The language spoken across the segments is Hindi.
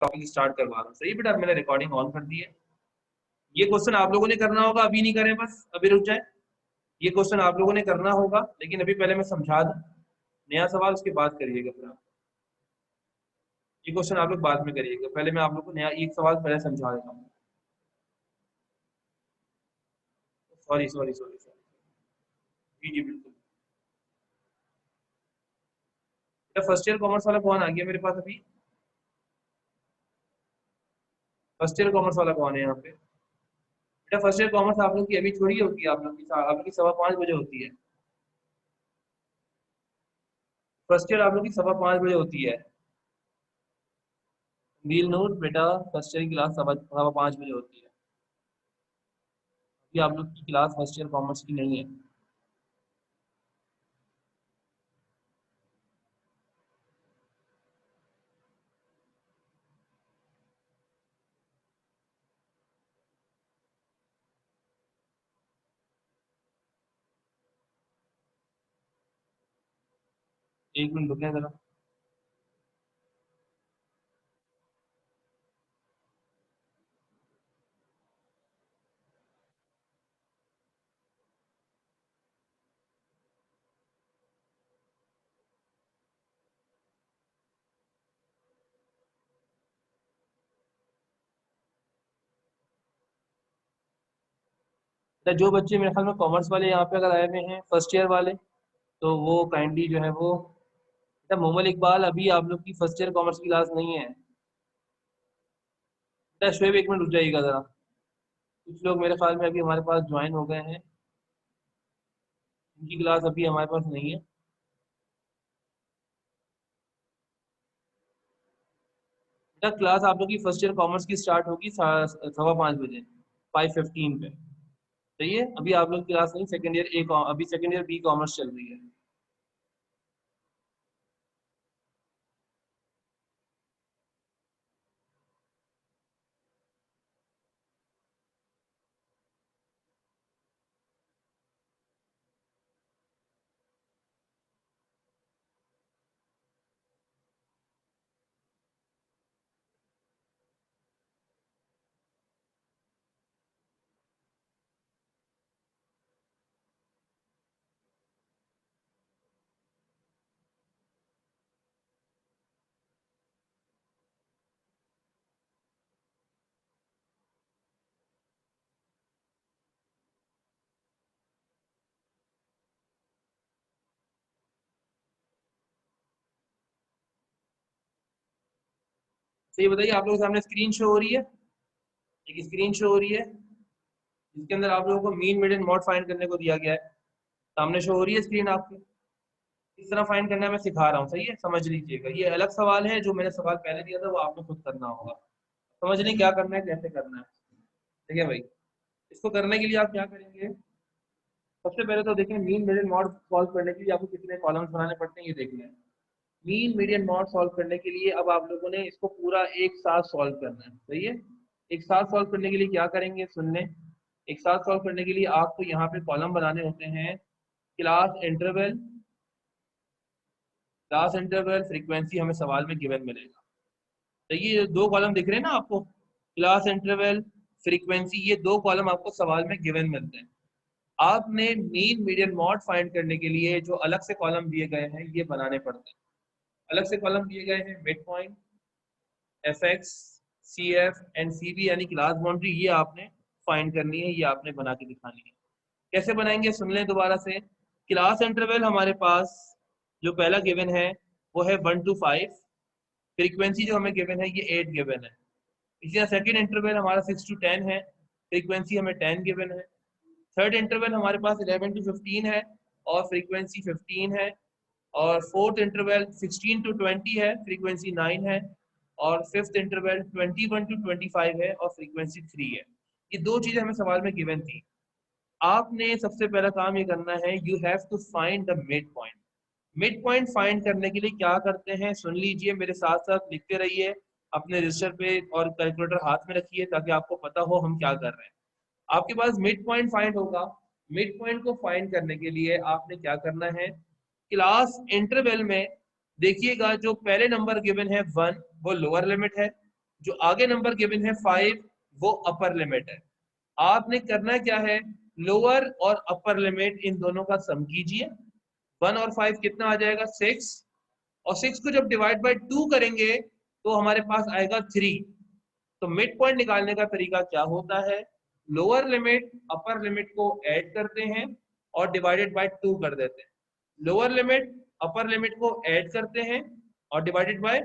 टॉपिक स्टार्ट करवा रहा हूँ। सही बेटा, मैंने रिकॉर्डिंग ऑन कर दी है। ये क्वेश्चन आप लोगों ने करना होगा, अभी नहीं करें, बस अभी रुक जाए। ये क्वेश्चन आप लोगों ने करना होगा, लेकिन अभी पहले मैं समझा दूं। नया सवाल उसके बाद करिएगा फिर आप। ये क्वेश्चन आप लोग बाद में करिएगा, पहले मैं आप लोग को नया एक सवाल पहले समझा देता हूँ। सॉरी सॉरी सॉरी सॉरी, जी जी बिल्कुल। फर्स्ट ईयर कॉमर्स वाला कौन आ गया मेरे पास अभी? फर्स्ट ईयर कॉमर्स वाला कौन है यहाँ पे? बेटा फर्स्ट ईयर कॉमर्स आप लोग की अभी थोड़ी होती है, आप लोग की 5:15 होती है। फर्स्ट ईयर आप लोग की 5:15 होती है। नील नोट बेटा, फर्स्ट ईयर की क्लास 5:15 होती है। अभी आप लोग की क्लास फर्स्ट ईयर कॉमर्स की नहीं है। एक मिनट रुकें जरा। तो जो बच्चे मेरे ख्याल में कॉमर्स वाले यहाँ पे अगर आए हुए हैं फर्स्ट ईयर वाले, तो वो काइंडली जो है वो, बेटा मोमल इकबाल अभी आप लोग की फर्स्ट ईयर कॉमर्स की क्लास नहीं है। बेटा शोएब एक मिनट रुक जाइएगा जरा। कुछ लोग मेरे ख्याल में अभी हमारे पास ज्वाइन हो गए हैं, उनकी क्लास अभी हमारे पास नहीं है। बेटा क्लास आप लोग की फर्स्ट ईयर कॉमर्स की स्टार्ट होगी 5:15 बजे, 5:15 पे। सही है, अभी आप लोग की क्लास नहीं, सेकंड ईयर अभी सेकंड ईयर बी कॉमर्स चल रही है। तो ये बताइए, आप लोगों के सामने स्क्रीन शो हो रही है? एक स्क्रीन शो हो रही है जिसके अंदर आप लोगों को मीन मीडियन मॉड फाइंड करने को दिया गया है। सामने शो हो रही है स्क्रीन आपकी? किस तरह फाइंड करना है मैं सिखा रहा हूँ, सही है, समझ लीजिएगा। ये अलग सवाल है, जो मैंने सवाल पहले दिया था वो आपको खुद करना होगा। समझ लें क्या करना है, कैसे करना है। ठीक है भाई, इसको करने के लिए आप क्या करेंगे? सबसे पहले तो देखें, मीन मीडियन मॉड सॉल्व करने के लिए आपको कितने कॉलम्स बनाने पड़ते हैं ये देख लें। मीन मीडियन मॉड सॉल्व करने के लिए अब आप लोगों ने इसको पूरा एक साथ सॉल्व करना है, सही है। एक साथ सॉल्व करने के लिए क्या करेंगे, सुन लें। एक साथ सॉल्व करने के लिए आपको यहाँ पे कॉलम बनाने होते हैं। Class interval, class interval, frequency हमें सवाल में गिवन मिलेगा। तो ये दो कॉलम दिख रहे हैं ना आपको, क्लास इंटरवल, फ्रीक्वेंसी, ये दो कॉलम आपको सवाल में गिवन मिलते हैं। आपने मीन मीडियन मॉड फाइंड करने के लिए जो अलग से कॉलम दिए गए हैं ये बनाने पड़ते हैं। अलग से कॉलम दिए गए हैं mid point, F X, C F and C B, यानी क्लास बाउंड्री, ये आपने फाइंड करनी है, ये आपने बना के दिखानी है। कैसे बनाएंगे, सुन लें दोबारा से। क्लास इंटरवल हमारे पास जो पहला गिवन है वो है 1 to 5। फ्रीक्वेंसी जो हमें गिवन है ये 8 गिवन है। इसी तरह सेकेंड इंटरवल हमारा 6 to 10 है, फ्रीक्वेंसी हमें 10 गिवन है। थर्ड इंटरवल हमारे पास 11 to 15 है और फ्रीक्वेंसी 15 है। और फोर्थ इंटरवल 16 to 20 है, फ्रीक्वेंसी 9 है। और फिफ्थ इंटरवल 21 to 25 है और फ्रीक्वेंसी 3 है। ये दो चीजें हमें सवाल में गिवन थी। आपने सबसे पहला काम ये करना है, you have to find the mid point. Mid point find करने के लिए क्या करते हैं, सुन लीजिए, मेरे साथ साथ लिखते रहिए अपने रजिस्टर पे और कैलकुलेटर हाथ में रखिए ताकि आपको पता हो हम क्या कर रहे हैं। आपके पास मिड पॉइंट फाइंड होगा। मिड पॉइंट को फाइंड करने के लिए आपने क्या करना है, क्लास इंटरवल में देखिएगा जो पहले नंबर गिवन है 1, वो लोअर लिमिट है। जो आगे नंबर गिवन है 5 वो अपर लिमिट है। आपने करना क्या है, लोअर और अपर लिमिट इन दोनों का सम कीजिए। 1 और 5 कितना आ जाएगा 6, और 6 को जब डिवाइड बाय 2 करेंगे तो हमारे पास आएगा 3। तो मिड पॉइंट निकालने का तरीका क्या होता है, लोअर लिमिट अपर लिमिट को ऐड करते हैं और डिवाइडेड बाय 2 कर देते हैं। लोअर लिमिट अपर लिमिट को ऐड करते हैं और डिवाइडेड बाय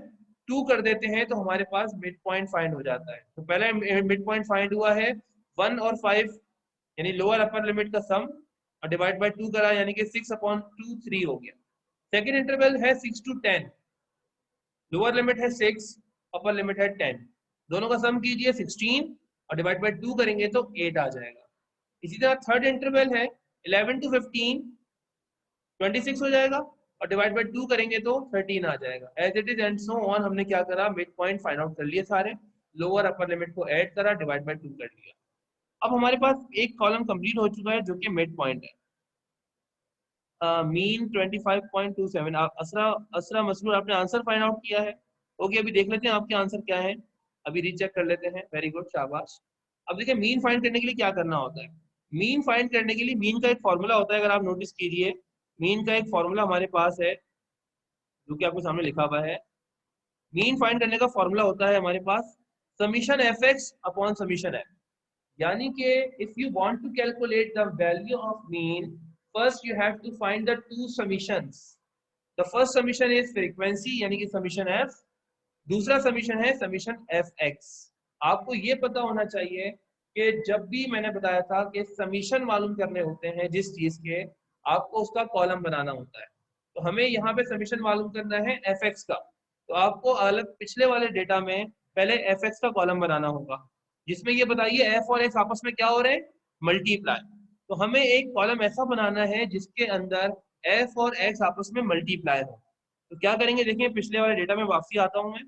2 कर देते हैं, तो हमारे पास मिड पॉइंट फाइंड हो जाता है। तो पहले मिड पॉइंट फाइंड हुआ है 1 और 5 यानी लोअर अपर लिमिट का सम, और डिवाइड बाय 2 करा यानी कि 6/2 3 हो गया। सेकेंड इंटरवल है 6 to 10, लोअर लिमिट है 6, अपर लिमिट है 10, दोनों का सम कीजिए 16 और डिवाइड बाय 2 करेंगे तो 8 आ जाएगा। इसी तरह थर्ड इंटरवल है 11 to 15, 26 हो जाएगा और डिवाइड बाय 2 करेंगे तो 13 आ जाएगा। As it is and so on. हमने क्या करा, मिड पॉइंट फाइंड आउट कर लिए सारे, लोअर अपर लिमिट को ऐड करा, डिवाइड बाय 2 कर लिया। अब हमारे पास एक कॉलम कंप्लीट हो चुका है जो कि मिड पॉइंट है। मीन 25.27। असरा असरा मसरूर आपने आंसर फाइंड आउट किया है। ओके, अभी देख लेते हैं आपके आंसर क्या है, अभी रीचेक कर लेते हैं। वेरी गुड, शाबाश। अब देखिए मीन फाइंड करने के लिए क्या करना होता है। मीन फाइंड करने के लिए मीन का एक फॉर्मूला होता है, अगर आप नोटिस कीजिए मीन का एक फॉर्मूला हमारे पास है जो कि आपको सामने लिखा हुआ है। मीन फाइंड करने का फॉर्मूला होता है हमारे पास summation f x upon summation f. यानी कि if you want to calculate the value of mean, first you have to find the two summations. The first summation is frequency यानी कि समीशन f, दूसरा समीशन है समीशन fx। आपको ये पता होना चाहिए कि जब भी मैंने बताया था कि समीशन मालूम करने होते हैं जिस चीज के, आपको उसका कॉलम बनाना होता है। तो हमें यहाँ पे समीशन मालूम करना है fx का, तो आपको अलग पिछले वाले डेटा में पहले fx का कॉलम बनाना होगा, जिसमें ये बताइए f और x आपस में क्या हो रहे हैं, मल्टीप्लाई। तो हमें एक कॉलम ऐसा बनाना है जिसके अंदर f और x आपस में मल्टीप्लाई हो। तो क्या करेंगे, देखिए पिछले वाले डेटा में वापसी आता हूं मैं,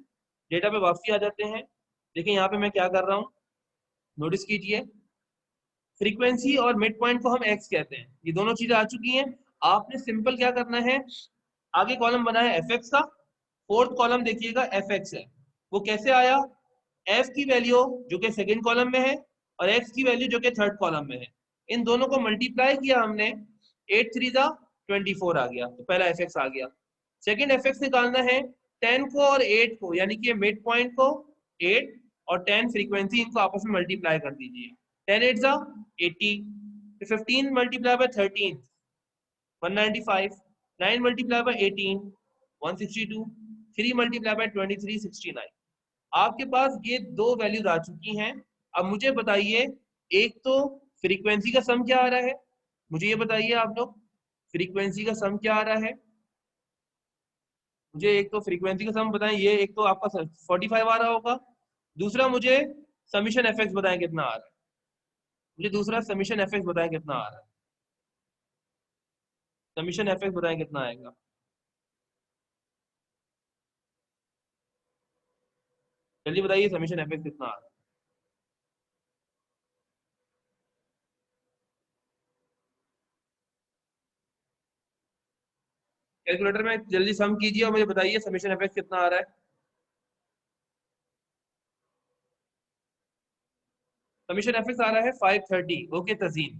डेटा पे वापसी आ जाते हैं। देखिए यहाँ पे मैं क्या कर रहा हूँ, नोटिस कीजिए फ्रीक्वेंसी और मिड पॉइंट को हम x कहते हैं, ये दोनों चीजें आ चुकी हैं। आपने सिंपल क्या करना है, आगे कॉलम बनाया एफ एक्स का, फोर्थ कॉलम देखिएगा एफ एक्स है। वो कैसे आया, एफ की वैल्यू जो कि सेकंड कॉलम में है और एक्स की वैल्यू जो कि थर्ड कॉलम में है, इन दोनों को मल्टीप्लाई किया हमने, 8 3 जा 24 आ गया, तो पहला एफ एक्स आ गया। सेकंड एफ एक्स निकालना है 10 को और 8 को, यानी कि मिड पॉइंट को 8 और 10 फ्रीक्वेंसी, इनको आपस में मल्टीप्लाई कर दीजिए। 10 8 जा 80, 15 multiply by 13 195, 9 multiply by 18 162, 3 multiply by 23 69। आपके पास ये दो वैल्यूज आ चुकी हैं। अब मुझे बताइए, एक तो फ्रीक्वेंसी का सम क्या आ रहा है, मुझे ये बताइए आप लोग, फ्रीक्वेंसी का सम क्या आ रहा है, मुझे एक तो फ्रीक्वेंसी का सम बताएं, ये एक तो आपका 45 आ रहा होगा। दूसरा मुझे समीशन एफ एक्स बताएं कितना आ रहा है, मुझे दूसरा समीशन एफ एक्स बताएं कितना आ रहा है, समीशन एफ एक्स बताएं कितना आएगा। जल्दी बताइए समीशन एफ एक्स कितना आ रहा है। कैलकुलेटर में जल्दी सम कीजिए और मुझे बताइए समीशन एफ एक्स कितना आ रहा है। समीशन एफ एक्स आ रहा है 530। ओके तजीन,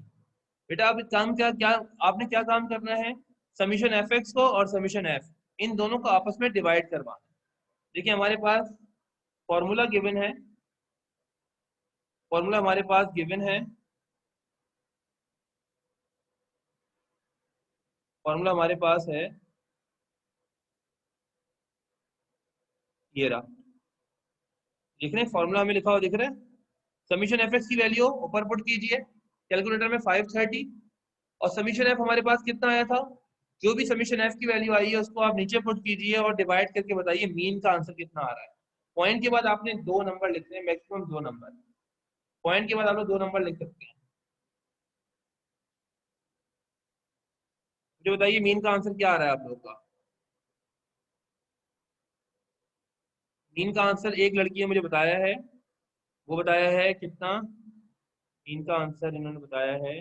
बेटा आप काम क्या क्या आपने क्या काम करना है, समीशन एफ एक्स को और समीशन एफ, इन दोनों को आपस में डिवाइड करवाना। देखिए हमारे पास फॉर्मूला गिवन है, फॉर्मूला हमारे पास गिवन है, फॉर्मूला हमारे पास है ये रहा, देख रहे हैं फॉर्मूला हमें लिखा हुआ दिख रहा है। समीशन एफ एक्स की वैल्यू ऊपर पुट कीजिए कैलकुलेटर में 530, और समीशन एफ हमारे पास कितना आया था, जो भी समीशन एफ की वैल्यू आई है उसको आप नीचे पुट कीजिए और डिवाइड करके बताइए मीन का आंसर कितना आ रहा है। पॉइंट के बाद आपने दो नंबर लिखने हैं, मैक्सिमम दो नंबर, पॉइंट के बाद आप लोग दो नंबर लिख सकते हैं। मुझे बताइए मीन का आंसर क्या आ रहा है आप लोग का। मीन का आंसर एक लड़की ने मुझे बताया है, वो बताया है कितना, मीन का आंसर इन्होंने बताया है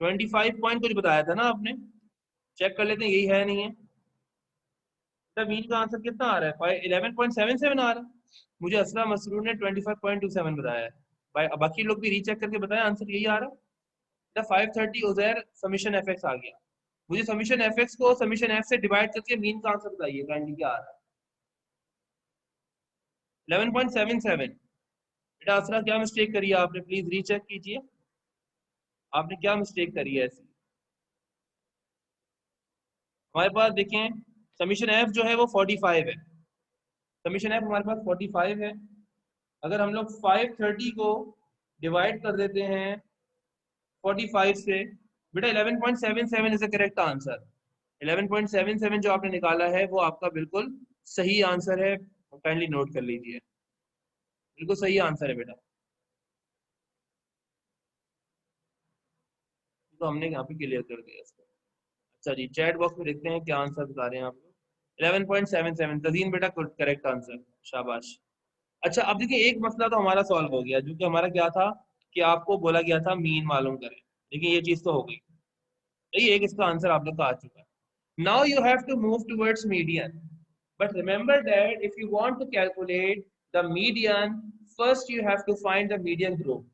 25 पॉइंट कुछ बताया था ना आपने, चेक कर लेते हैं यही है नहीं है। तो मीन का आंसर कितना आ रहा है? 11.77 आ रहा है। मुझे असरा मसरूर ने 25.27 बताया है। बाकी लोग भी रीचेक करके बताया, आंसर यही आ रहा है। 530 उजैर समीशन एफ एक्स आ गया। मुझे समीशन एफ एक्स को समीशन एफ से डिवाइड करके मीन का आंसर बताइए काइंडली, क्या आ रहा है? 11.77। बेटा असरा क्या मिस्टेक करी है आपने, प्लीज रीचेक कीजिए, आपने क्या मिस्टेक करी है ऐसी? हमारे पास देखें समीशन एफ जो है वो 45 है। समीशन एफ हमारे पास 45 है। अगर हम लोग 530 को डिवाइड कर देते हैं 45 से, बेटा 11.77 इज द करेक्ट आंसर। 11.77 जो आपने निकाला है वो आपका बिल्कुल सही आंसर है, काइंडली नोट कर लीजिए, बिल्कुल सही आंसर है बेटा। तो हमने यहाँ पे क्लियर कर दिया इसको। अच्छा जी, चैट बॉक्स में देखते हैं क्या आंसर बता रहे हैं आप लोग। 11.77 तजीन बेटा करेक्ट आंसर, शाबाश। अच्छा अब देखिए एक मसला तो हमारा सॉल्व हो गया, जो कि हमारा क्या था कि आपको बोला गया था मीन मालूम करें, लेकिन ये चीज तो हो गई। तो ये एक इसका आंसर आप लोग का आ चुका है। Now you have to move towards median, but remember that if you want to calculate the median, first you have to find the median group.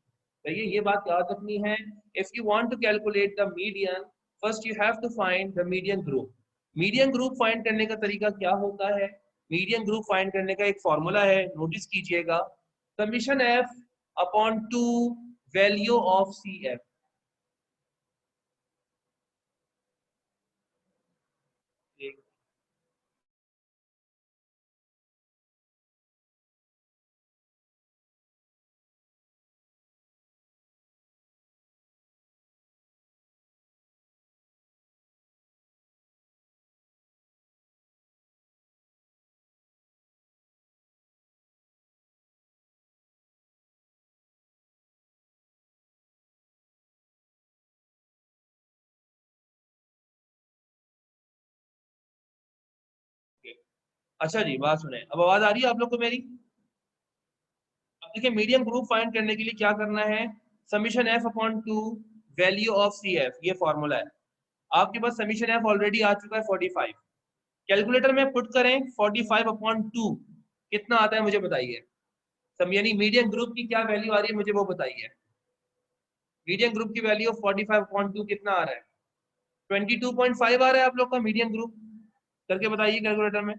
देखिए ये बात याद रखनी है, if you want to calculate the median, first you have to find the median group. Median group find करने का तरीका क्या होता है? मीडियन ग्रुप फाइंड करने का एक फॉर्मूला है, नोटिस कीजिएगा, summation F upon 2 value of C F. अच्छा जी बात सुने, अब आवाज आ रही है आप लोग को मेरी? अब देखिए मीडियम ग्रुप फाइंड करने के लिए क्या करना है, summation F upon 2 value of C F, ये फॉर्मूला है। आपके पास समीशन एफ ऑलरेडी आ चुका है 45, कैलकुलेटर में पुट करें 45 अपॉन 2, कितना आता है मुझे बताइए। सम यानी मीडियम ग्रुप की क्या वैल्यू आ रही है मुझे वो बताइए। मीडियम ग्रुप की वैल्यू 45 अपॉन 2 कितना आ रहा है? 22.5 आ रहा है आप लोग का मीडियम ग्रुप, करके बताइए कैलकुलेटर में।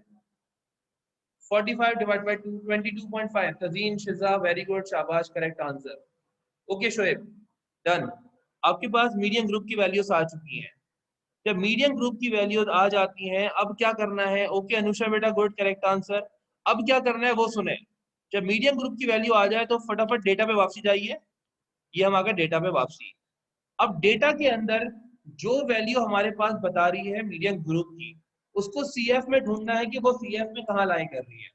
45 divide by 2, 22.5। Tazeen Shiza very good, शाबाश, correct answer. Okay Shoaib, done. आपके पास मीडियम ग्रुप की वैल्यूज आ चुकी हैं। जब मीडियम ग्रुप की वैल्यूज आ जाती हैं अब क्या करना है? ओके अनुषा बेटा, गुड, करेक्ट आंसर। अब क्या करना है वो सुने। जब मीडियम ग्रुप की वैल्यू आ जाए तो फटाफट डेटा पे वापसी जाइए। ये हम आ गए डेटा पे वापसी। अब डेटा के अंदर जो वैल्यू हमारे पास बता रही है मीडियम ग्रुप की, उसको सीएफ में ढूंढना है कि वो सीएफ में कहाँ लाई कर रही है।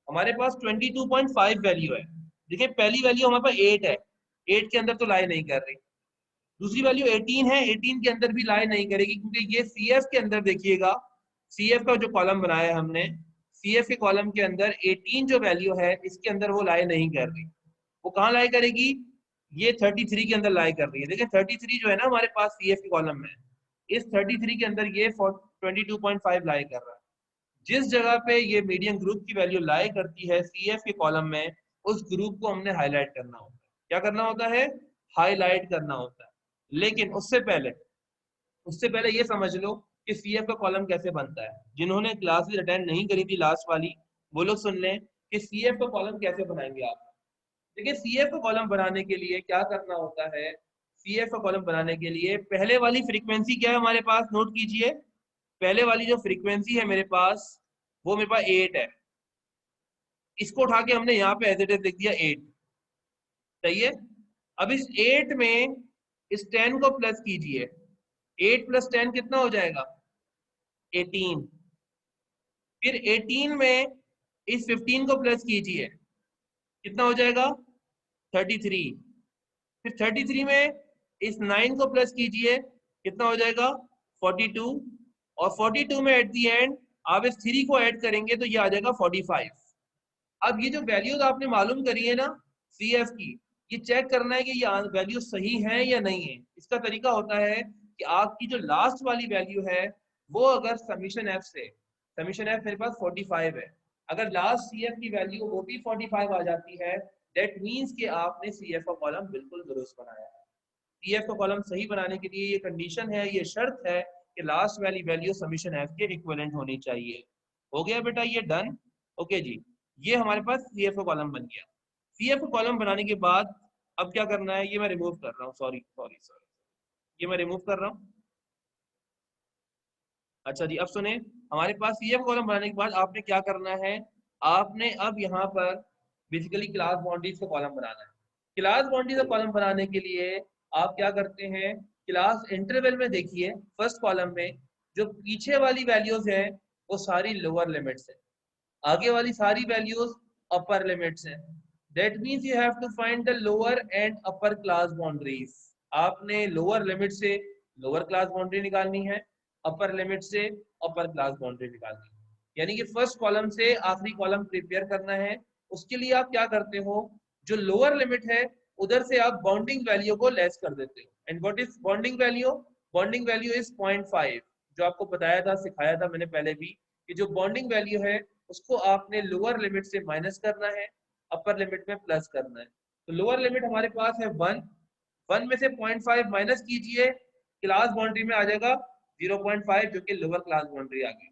हमारे पास 22.5 वैल्यू है। देखिए पहली वैल्यू हमारे पास 8 है, 8 के अंदर तो लाई नहीं कर रही। दूसरी वैल्यू 18 है, 18 के अंदर भी लाई नहीं करेगी, क्योंकि ये सीएफ के अंदर देखिएगा, सीएफ का जो कॉलम बनाया है हमने, सीएफ के कॉलम के अंदर 18 जो वैल्यू है इसके अंदर वो लाई नहीं कर रही। वो कहाँ लाई करेगी? ये 33 के अंदर लाई कर रही है। देखिए 33 जो है ना हमारे पास सीएफ के कॉलम में, इस 33 के अंदर ये 22.5 लाई कर रहा है। जिस जगह पे ये मीडियम ग्रुप की वैल्यू लाई करती है सीएफ के कॉलम में, उस ग्रुप को हमने हाईलाइट करना होता है। क्या करना होता है? हाईलाइट करना होता है। लेकिन उससे पहले ये समझ लो कि सीएफ का कॉलम कैसे बनता है। जिन्होंने क्लासेस अटेंड नहीं करी थी लास्ट वाली, वो लोग सुन लें कि सीएफ का कॉलम कैसे बनाएंगे आप। देखिए सीएफ का कॉलम बनाने के लिए क्या करना होता है, सीएफ का कॉलम बनाने के लिए पहले वाली फ्रीक्वेंसी क्या है हमारे पास, नोट कीजिए। पहले वाली जो फ्रीक्वेंसी है मेरे पास, वो मेरे पास 8 है। इसको उठा के हमने यहाँ पे एज इट इज लिख दिया 8। सही है। अब इस 8 में इस 10 को प्लस कीजिए, 8 प्लस 10 कितना हो जाएगा? 18। फिर 18 में इस 15 को प्लस कीजिए, कितना हो जाएगा? 33। फिर 33 में इस 9 को प्लस कीजिए, कितना हो जाएगा? 42। और 42 में एट दी एंड आप इस 3 को ऐड करेंगे तो ये आ जाएगा 45। अब ये जो वैल्यूज आपने मालूम करी है ना सी एफ की, ये चेक करना है कि ये वैल्यू सही है या नहीं है। इसका तरीका होता है कि आपकी जो लास्ट वाली वैल्यू है वो अगर समीशन एफ मेरे पास 45 है। अगर लास्ट सी एफ की वैल्यू वो भी 45 आ जाती है, दैट मीन्स कि आपने सी एफ का कॉलम बिल्कुल दुरुस्त बनाया है। सी एफ का कॉलम सही बनाने के लिए ये कंडीशन है, ये शर्त है कि लास्ट वाली वैल्यू समीशन एफ के इक्विवेलेंट होनी चाहिए। हो गया बेटा ये डन। ओके जी, ये हमारे पास सी एफ का कॉलम बन गया। सी एफ का कॉलम बनाने के बाद अब क्या करना है, ये मैं रिमूव कर रहा हूँ, सॉरी सॉरी सॉरी, ये मैं रिमूव कर रहा हूँ। अच्छा जी, अब सुने, हमारे पास सीएफ कॉलम बनाने के बाद आपने क्या करना है, आपने अब यहाँ पर बेसिकली क्लास बाउंड्रीज का कॉलम बनाना है। क्लास बाउंड्रीज का कॉलम बनाने के लिए आप क्या करते हैं, क्लास इंटरवल में देखिए फर्स्ट कॉलम में जो पीछे वाली वैल्यूज है वो सारी लोअर लिमिट्स है, आगे वाली सारी वैल्यूज अपर लिमिट्स है। That means you have to find the lower and upper class boundaries. आपने लोअर लिमिट से लोअर क्लास बाउंड्री निकालनी है, अपर लिमिट से अपर क्लास बाउंड्री निकालनी है, यानी कि फर्स्ट कॉलम से आखिरी कॉलम प्रिपेयर करना है। उसके लिए आप क्या करते हो, जो लोअर लिमिट है उधर से आप बाउंडिंग वैल्यू को लेस कर देते हो। And what is bounding value, bounding value is 0.5, जो आपको बताया था, सिखाया था मैंने पहले भी, कि जो बाउंडिंग वैल्यू है उसको आपने लोअर लिमिट से माइनस करना है, अपर लिमिट में प्लस करना है। तो लोअर लिमिट हमारे पास है 1, 1 में से 0.5 माइनस कीजिए, क्लास बाउंड्री में आ जाएगा 0.5, जो कि लोअर क्लास बाउंड्री आ गई।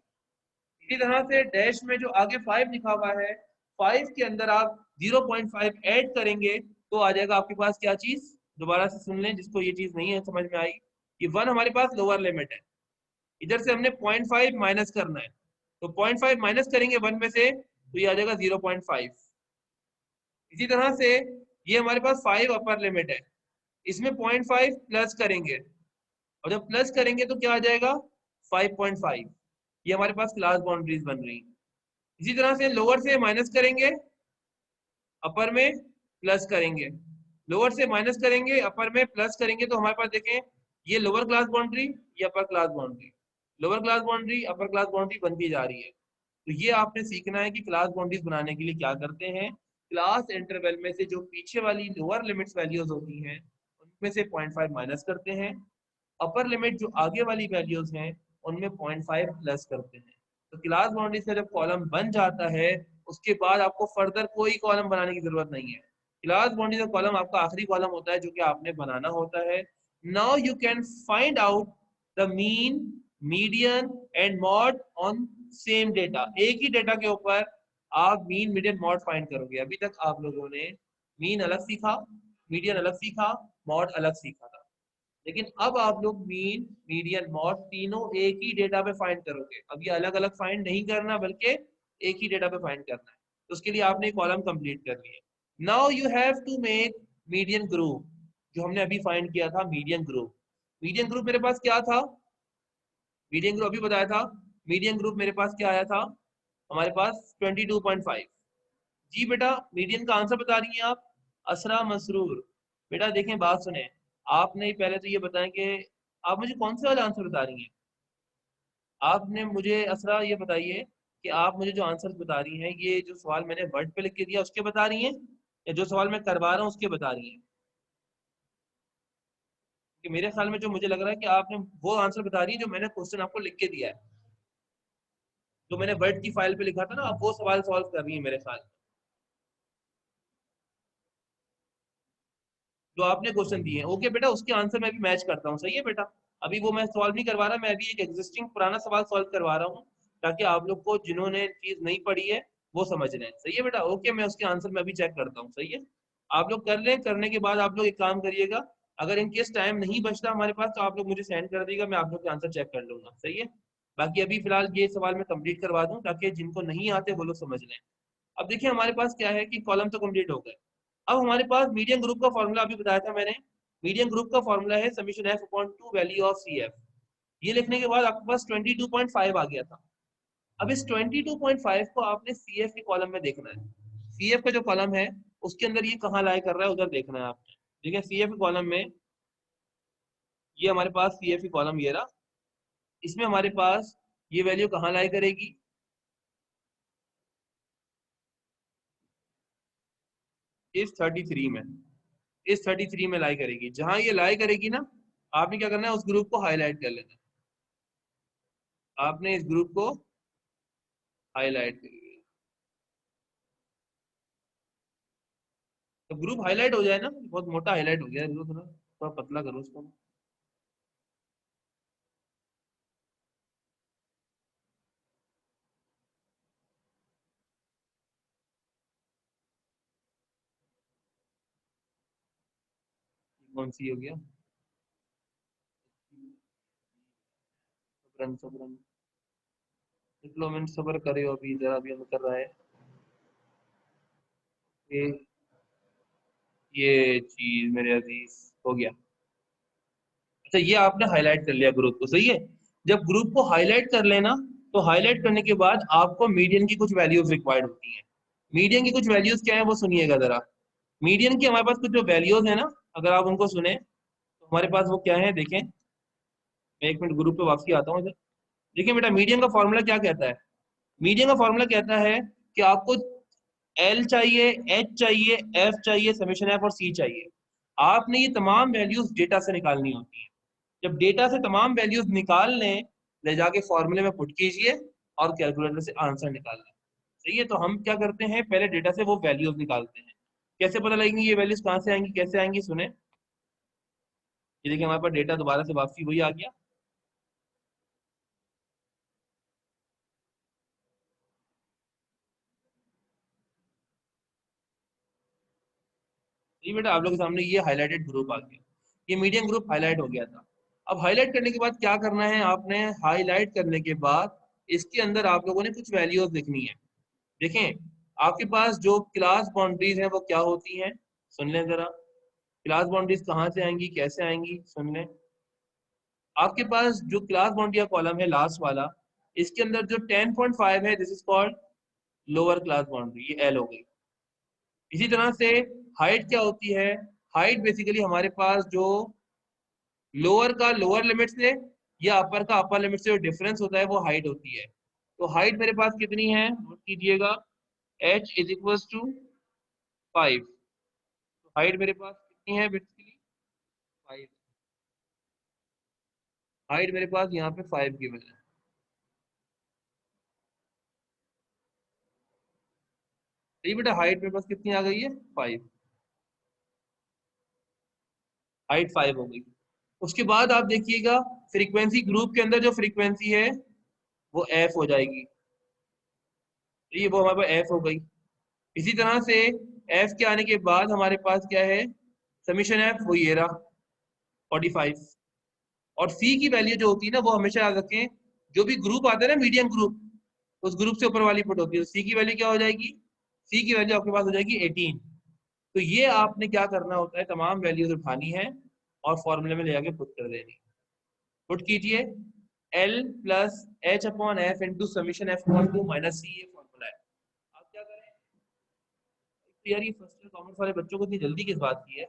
इसी तरह से डैश में जो आगे 5 लिखा हुआ है, 5 के अंदर आप 0.5 ऐड करेंगे तो आ जाएगा आपके पास क्या चीज, दोबारा से सुन लें जिसको ये चीज नहीं है समझ में आई। ये 1 हमारे पास लोअर लिमिट है, इधर से हमने 0.5 माइनस करना है, तो 0.5 माइनस करेंगे 1 में से तो ये आ जाएगा 0.5। इसी तरह से ये हमारे पास 5 अपर लिमिट है, इसमें 0.5 प्लस करेंगे, और जब प्लस करेंगे तो क्या आ जाएगा 5.5। ये हमारे पास क्लास बाउंड्रीज बन रही। इसी तरह से लोअर से माइनस करेंगे, अपर में प्लस करेंगे, लोअर से माइनस करेंगे, अपर में प्लस करेंगे, तो हमारे पास देखें ये लोअर क्लास बाउंड्री, ये upper class boundary, lower class boundary upper class boundary बनती जा रही है। तो ये आपने सीखना है कि क्लास बाउंड्रीज बनाने के लिए क्या करते हैं, क्लास इंटरवल में से जो पीछे वाली लोअर लिमिट्स वैल्यूज होती हैं उनमें से 0.5 माइनस करते हैं, अपर लिमिट जो आगे वाली वैल्यूज हैं उनमें 0.5 प्लस करते हैं। तो क्लास बाउंड्री से जब कॉलम बन जाता है उसके बाद आपको फर्दर कोई कॉलम बनाने की जरूरत नहीं है। क्लास बाउंड्री का कॉलम आपका आखिरी कॉलम होता है जो कि आपने बनाना होता है। Now you can find out the mean, median and mod on same data. एक ही डेटा के ऊपर आप मीन, मीडियन, मॉड फाइंड करोगे। अभी तक आप लोगों ने मीन अलग सीखा, मीडियन अलग सीखा, मॉड अलग सीखा था, लेकिन अब आप लोग मीन, मीडियन, मॉड तीनों एक ही डेटा पे फाइंड करोगे। अब ये अलग अलग फाइंड नहीं करना बल्कि एक ही डेटा पे फाइंड करना है। तो उसके लिए आपने कॉलम कंप्लीट कर लिए। Now you have to make median group, जो हमने अभी फाइंड किया था मीडियन ग्रुप। मीडियन ग्रुप मेरे पास क्या था, मीडियन ग्रुप अभी बताया था, मीडियन ग्रुप मेरे पास क्या आया था, हमारे पास 22.5। जी बेटा, मीडियन का आंसर बता रही हैं आप, असरा मसरूर। बेटा देखें, बात सुने, आपने पहले तो ये बताएं कि आप मुझे कौन से वाला आंसर बता रही हैं। आपने मुझे असरा ये बताइए कि आप मुझे जो आंसर बता रही हैं ये जो सवाल मैंने वर्ड पे लिख के दिया उसके बता रही हैं, या जो सवाल मैं करवा रहा हूँ उसके बता रही हैं। कि मेरे ख्याल में जो मुझे लग रहा है कि आपने वो आंसर बता रही है जो मैंने क्वेश्चन आपको लिख के दिया है, जो मैंने वर्ड की फाइल पे लिखा था ना, आप वो सवाल सॉल्व कर रही है मेरे ख्याल में, जो आपने क्वेश्चन दिए हैं। ओके बेटा, उसके आंसर मैं भी मैच करता हूँ, सही है बेटा। अभी वो मैं सॉल्व नहीं करवा रहा, मैं अभी एक एग्जिस्टिंग पुराना सवाल सॉल्व करवा रहा हूँ, ताकि आप लोग को जिन्होंने चीज नहीं पढ़ी है वो समझ लें, सही है बेटा। ओके, मैं उसके आंसर में अभी चेक करता हूँ, सही है। आप लोग कर लें, करने के बाद आप लोग एक काम करिएगा, अगर इन केस टाइम नहीं बचता हमारे पास तो आप लोग मुझे सेंड कर दीजिएगा, मैं आप लोग के आंसर चेक कर लूंगा, सही है। बाकी अभी फिलहाल ये सवाल मैं कंप्लीट करवा दूं ताकि जिनको नहीं आते वो लोग समझ लें। अब देखिए हमारे पास क्या है कि कॉलम तो कंप्लीट हो गए। अब हमारे पास मीडियन ग्रुप का फॉर्मूला अभी बताया था मैंने, मीडियन ग्रुप का फॉर्मूला है summation F upon 2 value of C F. ये लिखने के बाद आपके पास 22.5 आ गया था। अब इस 22.5 को आपने सी एफ के कॉलम में देखना है। सी एफ का जो कॉलम है उसके अंदर ये कहाँ लाई कर रहा है उधर देखना है आपने। देखिए सी एफ के कॉलम में ये हमारे पास सी एफ की कॉलम ये रहा, इसमें हमारे पास ये वैल्यू कहाँ लाई करेगी, इस 33 में, इस 33 में लाई करेगी। जहां ये लाई करेगी ना, आपने क्या करना है, उस ग्रुप को हाईलाइट कर लेना है। आपने इस ग्रुप को हाईलाइट करिए। तो ग्रुप हाईलाइट हो जाए ना, बहुत मोटा हाईलाइट हो गया है, थोड़ा थोड़ा पतला करो उसको। कौन सी हो गया? सबरन सबरन, एक लो मिनट सबर करे हो, अभी जरा अभी हम कर रहा है ये ये चीज मेरे अजीज हो गया। अच्छा, ये आपने हाईलाइट कर लिया ग्रुप को, सही है। जब ग्रुप को हाईलाइट कर लेना, तो हाईलाइट करने के बाद आपको मीडियन की कुछ वैल्यूज रिक्वायर्ड होती हैं। मीडियन की कुछ वैल्यूज क्या है वो सुनिएगा जरा। मीडियन की हमारे पास कुछ जो वैल्यूज है ना, अगर आप उनको सुने तो हमारे पास वो क्या है देखें। मैं एक मिनट ग्रुप पे वापसी आता हूँ। देखिए बेटा, मीडियन का फॉर्मूला क्या कहता है? मीडियन का फॉर्मूला कहता है कि आपको एल चाहिए, एच चाहिए, एफ चाहिए, समेशन एफ और सी चाहिए। आपने ये तमाम वैल्यूज डेटा से निकालनी होती है। जब डेटा से तमाम वैल्यूज निकाल लें, ले जाके फॉर्मूले में पुट कीजिए और कैलकुलेटर से आंसर निकाल लें। सही है, तो हम क्या करते हैं, पहले डेटा से वो वैल्यूज निकालते हैं। कैसे पता लगेंगी ये वैल्यूज कहाँ से आएंगी, कैसे आएंगी, सुने। ये देखिए हमारे पास डेटा दोबारा से वापसी वही आ गया। ये बेटा आप लोग के सामने ये हाईलाइटेड ग्रुप आ गया। ये मीडियम ग्रुप हाईलाइट हो गया था। अब हाईलाइट करने के बाद क्या करना है आपने, हाईलाइट करने के बाद इसके अंदर आप लोगों ने कुछ वैल्यूज लिखनी है। देखें, आपके पास जो क्लास बाउंड्रीज हैं वो क्या होती हैं, सुन लें जरा। क्लास बाउंड्रीज कहाँ से आएंगी, कैसे आएंगी, सुन लें। आपके पास जो क्लास बाउंड्री का कॉलम है लास्ट वाला, इसके अंदर जो 10.5 है, this is called lower class boundary, ये एल हो गई। इसी तरह से हाइट क्या होती है? हाइट बेसिकली हमारे पास जो लोअर का लोअर लिमिट से या अपर का अपर लिमिट से जो डिफरेंस होता है वो हाइट होती है। तो हाइट मेरे पास कितनी है, नोट कीजिएगा। h is equal to 5। तो हाइट मेरे पास कितनी है बेसिकली, 5। हाइट मेरे पास यहाँ पे 5 की वजह है। तो ये बेटा हाइट मेरे पास कितनी आ गई है, 5। हाइट 5 हो गई। उसके बाद आप देखिएगा, फ्रीक्वेंसी ग्रुप के अंदर जो फ्रीक्वेंसी है वो एफ हो जाएगी। तो ये वो हमारे पास एफ हो गई। इसी तरह से एफ के आने के बाद हमारे पास क्या है, समीशन एफ वो ये रहा, 45। और सी की वैल्यू जो होती है ना, वो हमेशा याद रखें, जो भी ग्रुप आता है ना मीडियम ग्रुप, उस ग्रुप से ऊपर वाली पुट होती है। सी की वैल्यू क्या हो जाएगी, सी की वैल्यू आपके पास हो जाएगी 18। तो ये आपने क्या करना होता है, तमाम वैल्यूज उठानी है और फॉर्मूले में ले जाके पुट कर देनी। पुट कीजिए, L plus H upon F into summation F upon two minus C, ये फॉर्मूला है। आप क्या करें, तो यार ये फर्स्ट ईयर कॉमर्स वाले बच्चों को इतनी जल्दी किस बात की है,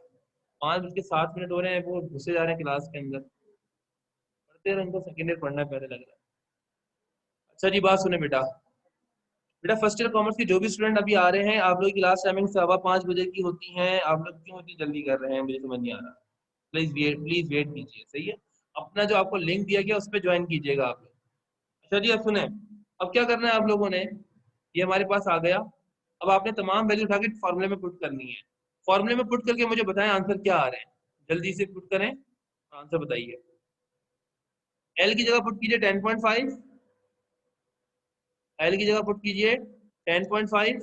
5:07 हो रहे हैं, वो घुसे जा रहे हैं क्लास के अंदर। पढ़ते रहे, उनको सेकेंड ईयर पढ़ना पहले लग रहा है। अच्छा जी, बात सुने बेटा। बेटा फर्स्ट ईयर कॉमर्स के जो भी स्टूडेंट अभी आ रहे हैं, आप लोग की क्लास टाइमिंग 5:15 की होती है। आप लोग क्यों इतनी जल्दी कर रहे हैं, मुझे समझ नहीं आ रहा। प्लीज वेट कीजिए, सही है। अपना जो आपको लिंक दिया गया उस पर ज्वाइन कीजिएगा आप लोग। अच्छा जी, अब सुने। अब क्या करना है आप लोगों ने, ये हमारे पास आ गया। अब आपने तमाम वैल्यू उठा के फॉर्मूले में पुट करनी है। फॉर्मूले में पुट करके मुझे बताएं आंसर क्या आ रहे हैं, जल्दी से पुट करें, आंसर बताइए। एल की जगह पुट कीजिए 10.5। एल की जगह पुट कीजिए 10.5।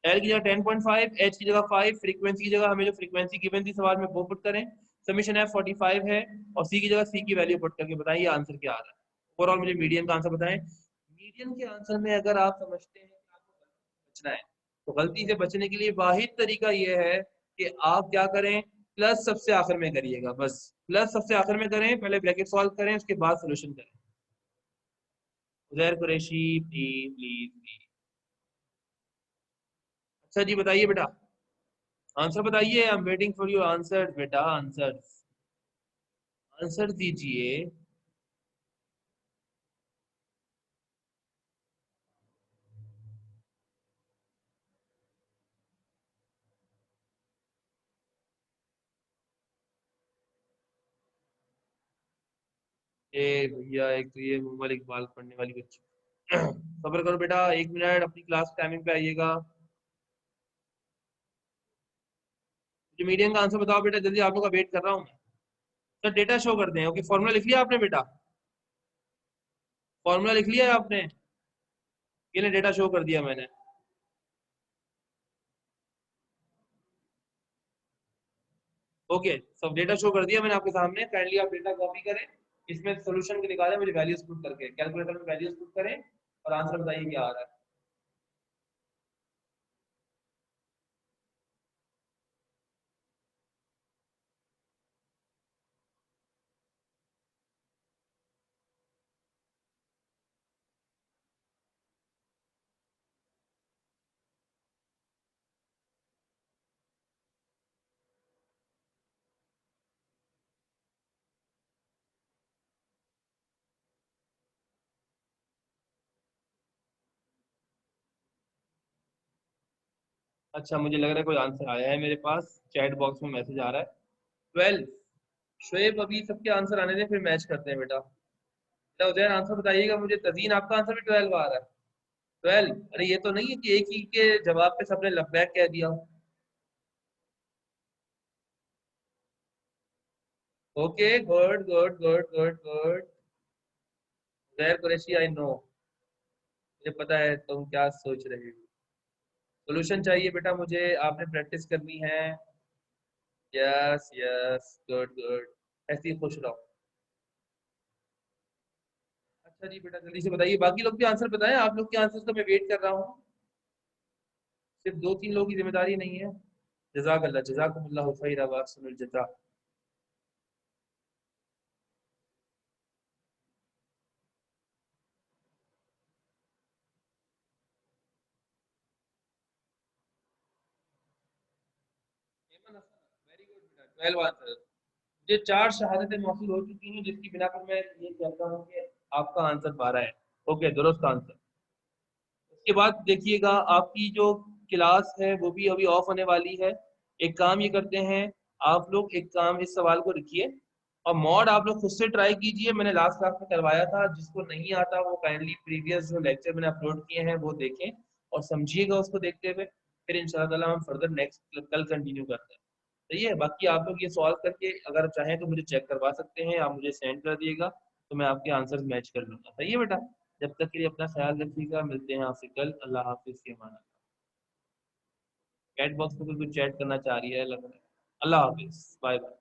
एल की जगह 10.5, एच की जगह 5, फ्रीक्वेंसी की जगह हमें जो फ्रीक्वेंसी गिवन थी सवाल में वो पुट करें। समीशन एफ 45 है, और सी की जगह सी की वैल्यू पुट करके बताएं ये आंसर क्या आ रहा है। ओवरऑल मुझे मीडियन का आंसर बताएं। मीडियन के आंसर में अगर आप समझते हैं कि आपको गलती से बचना है, तो गलती से बचने के लिए वाहिद तरीका ये है कि आप क्या करें, प्लस सबसे आखिर में करिएगा, बस प्लस सबसे आखिर में करें, पहले ब्रैकेट सॉल्व करें, उसके बाद सोल्यूशन करें। Uzair Qureshi, please please please. अच्छा जी बताइए बेटा, आंसर बताइए, I am waiting for your answer बेटा, आंसर आंसर दीजिए। ए भैया, एक तो ये मुंबई इकबाल पढ़ने वाली बच्ची। सब्र करो बेटा, 1 मिनट, अपनी क्लास टाइमिंग पे आइएगा। जो मीडियम का आंसर बताओ बेटा, जल्दी, आप लोग का वेट कर रहा हूँ मैं। सर डेटा शो कर दें, ओके, फॉर्मूला लिख लिया आपने बेटा? फॉर्मूला लिख लिया है आपने? ये ले, डेटा शो कर दिया मैंने। ओके, सब डेटा शो कर दिया मैंने आपके सामने, काइंडली आप डेटा कॉपी करें, इसमें सोल्यूशन के निकालें, मुझे वैल्यूज पुट करके कैलकुलेटर में वैल्यूज पुट करें और आंसर बताइए क्या आ रहा है। अच्छा, मुझे लग रहा है कोई आंसर आया है मेरे पास, चैट बॉक्स में मैसेज आ रहा है। 12। शुएब, अभी सबके आंसर आने दें, फिर मैच करते हैं बेटा। बेटा उजैर, आंसर बताइएगा मुझे। तजीन, आपका आंसर भी 12 आ रहा है? 12? अरे ये तो नहीं है कि एक ही के जवाब पे सबने लब्बैक कह दिया। Okay, good good good good good. Uzair Qureshi, I know, मुझे पता है तुम क्या सोच रहे हो। सोल्यूशन चाहिए बेटा मुझे, आपने प्रैक्टिस करनी है। यस यस, गुड गुड, ऐसे ही खुश रहो। अच्छा जी बेटा, जल्दी से बताइए, बाकी लोग भी आंसर बताएं, आप लोग के आंसर का मैं वेट कर रहा हूँ। सिर्फ 2-3 लोगों की जिम्मेदारी नहीं है। जजाकल्ला, जजाकुमुल्लाहु खैरा व अहसनुल जज़ा। वेरी गुड बेटा, 12 आंसर। मुझे 4 शहादतें मौसूल हो चुकी हैं, जिसकी बिना पर मैं ये कहता हूँ कि आपका आंसर 12 है। ओके, दुरुस्त आंसर। उसके बाद देखिएगा, आपकी जो क्लास है वो भी अभी ऑफ होने वाली है। एक काम ये करते हैं, आप लोग एक काम, इस सवाल को लिखिए और मॉड आप लोग खुद से ट्राई कीजिए। मैंने लास्ट क्लास में करवाया था, जिसको नहीं आता वो काइंडली प्रीवियस जो लेक्चर मैंने अपलोड किए हैं वो देखें और समझिएगा उसको देखते हुए। फिर इंशाल्लाह हम फर्दर नेक्स्ट कल कंटिन्यू करते हैं। सही है, बाकी आप लोग ये सॉल्व करके अगर चाहें तो मुझे चेक करवा सकते हैं, आप मुझे सेंड कर दिएगा तो मैं आपके आंसर मैच कर लूंगा। सही है बेटा, जब तक के लिए अपना ख्याल रखिएगा, मिलते हैं आपसे कल। अल्लाह हाफिज़ के माना। चैट बॉक्स में कोई कुछ चैट करना चाह रही है लग रहा है। अल्लाह हाफिज़, बाय बाय।